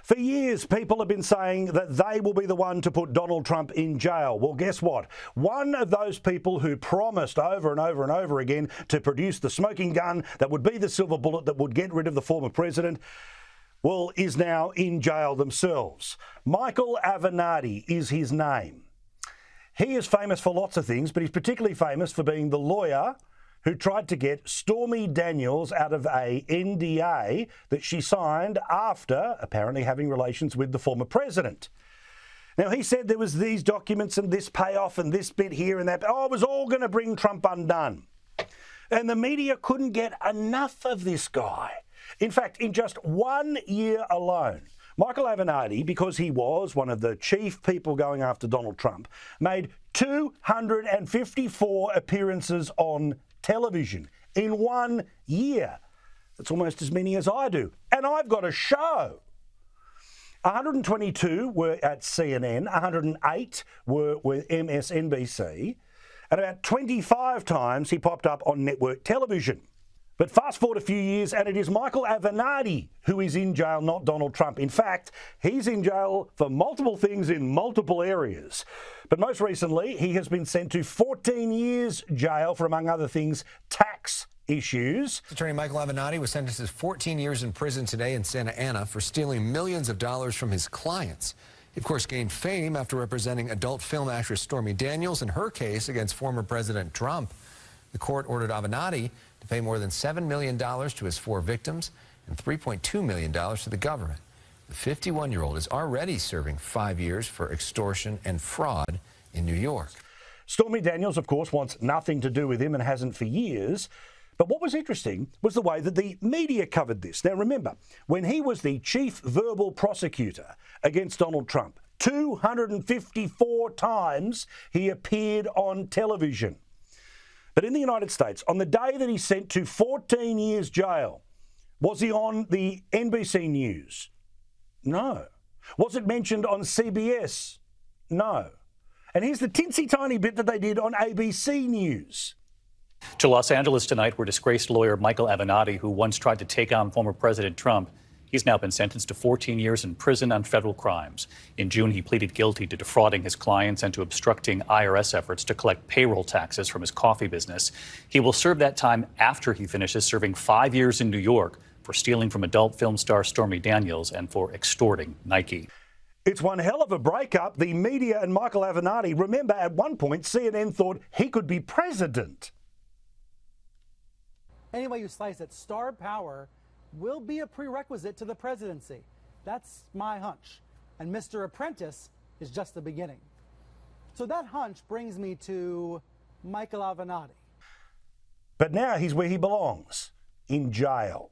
For years, people have been saying that they will be the one to put Donald Trump in jail. Well, guess what? One of those people who promised over and over and over again to produce the smoking gun that would be the silver bullet that would get rid of the former president, well, is now in jail themselves. Michael Avenatti is his name. He is famous for lots of things, but he's particularly famous for being the lawyer who tried to get Stormy Daniels out of a NDA that she signed after apparently having relations with the former president. Now, he said there was these documents and this payoff and this bit here and that. Oh, it was all going to bring Trump undone. And the media couldn't get enough of this guy. In fact, in just 1 year alone, Michael Avenatti, because he was one of the chief people going after Donald Trump, made 254 appearances on television in 1 year. That's almost as many as I do. And I've got a show. 122 were at CNN, 108 were with MSNBC, and about 25 times he popped up on network television. But fast forward a few years, and it is Michael Avenatti who is in jail, not Donald Trump. In fact, he's in jail for multiple things in multiple areas. But most recently, he has been sent to 14 years jail for, among other things, tax issues. Attorney Michael Avenatti was sentenced to 14 years in prison today in Santa Ana for stealing millions of dollars from his clients. He, of course, gained fame after representing adult film actress Stormy Daniels in her case against former President Trump. The court ordered Avenatti to pay more than $7 million to his 4 victims and $3.2 million to the government. The 51-year-old is already serving 5 years for extortion and fraud in New York. Stormy Daniels, of course, wants nothing to do with him and hasn't for years. But what was interesting was the way that the media covered this. Now, remember, when he was the chief verbal prosecutor against Donald Trump, 254 times he appeared on television. But in the United States, on the day that he's sent to 14 years jail, was he on the NBC News? No. Was it mentioned on CBS? No. And here's the tinsy tiny bit that they did on ABC News. To Los Angeles tonight, where disgraced lawyer Michael Avenatti, who once tried to take on former President Trump, he's now been sentenced to 14 years in prison on federal crimes. In June, he pleaded guilty to defrauding his clients and to obstructing IRS efforts to collect payroll taxes from his coffee business. He will serve that time after he finishes serving 5 years in New York for stealing from adult film star Stormy Daniels and for extorting Nike. It's one hell of a breakup. The media and Michael Avenatti, remember, at one point, CNN thought he could be president. Any way you slice it, star power will be a prerequisite to the presidency. That's my hunch. And Mr. Apprentice is just the beginning. So that hunch brings me to Michael Avenatti. But now he's where he belongs, in jail.